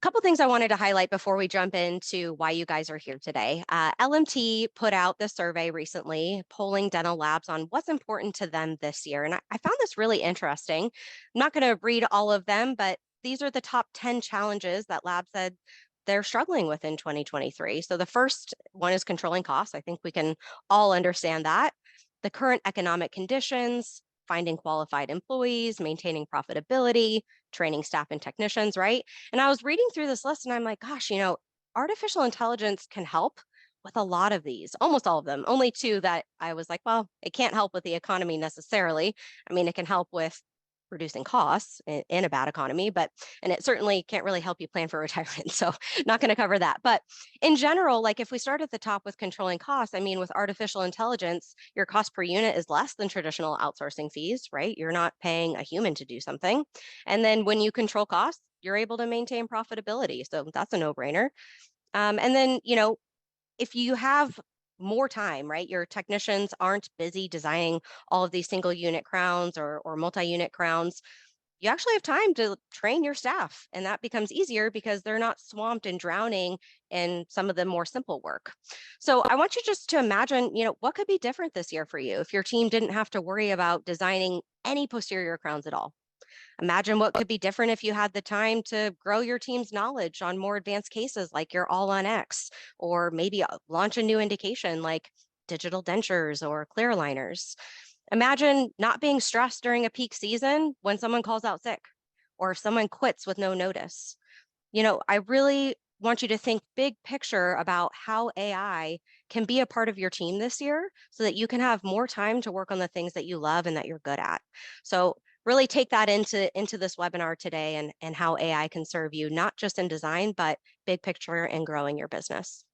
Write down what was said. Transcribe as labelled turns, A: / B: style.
A: couple things I wanted to highlight before we jump into why you guys are here today. LMT put out the survey recently, polling dental labs on what's important to them this year. And I found this really interesting. I'm not going to read all of them, but these are the top 10 challenges that labs said they're struggling with in 2023. So the first one is controlling costs. I think we can all understand that. The current economic conditions, finding qualified employees, maintaining profitability, training staff and technicians, right? And I was reading through this list and I'm like, gosh, artificial intelligence can help with a lot of these, almost all of them. Only two that I was like, well, it can't help with the economy necessarily. I mean, it can help with reducing costs in a bad economy, and it certainly can't really help you plan for retirement. So not going to cover that. But in general, like if we start at the top with controlling costs, I mean, with artificial intelligence, your cost per unit is less than traditional outsourcing fees, right? You're not paying a human to do something. And then when you control costs, you're able to maintain profitability. So that's a no-brainer. And then, if you have more time, right? Your technicians aren't busy designing all of these single unit crowns or multi-unit crowns. You actually have time to train your staff, and that becomes easier because they're not swamped and drowning in some of the more simple work. So I want you just to imagine, what could be different this year for you if your team didn't have to worry about designing any posterior crowns at all. Imagine what could be different if you had the time to grow your team's knowledge on more advanced cases like your All on X, or maybe launch a new indication like digital dentures or clear aligners. Imagine not being stressed during a peak season when someone calls out sick or if someone quits with no notice. I really want you to think big picture about how AI can be a part of your team this year so that you can have more time to work on the things that you love and that you're good at. So really take that into this webinar today and how AI can serve you, not just in design, but big picture and growing your business.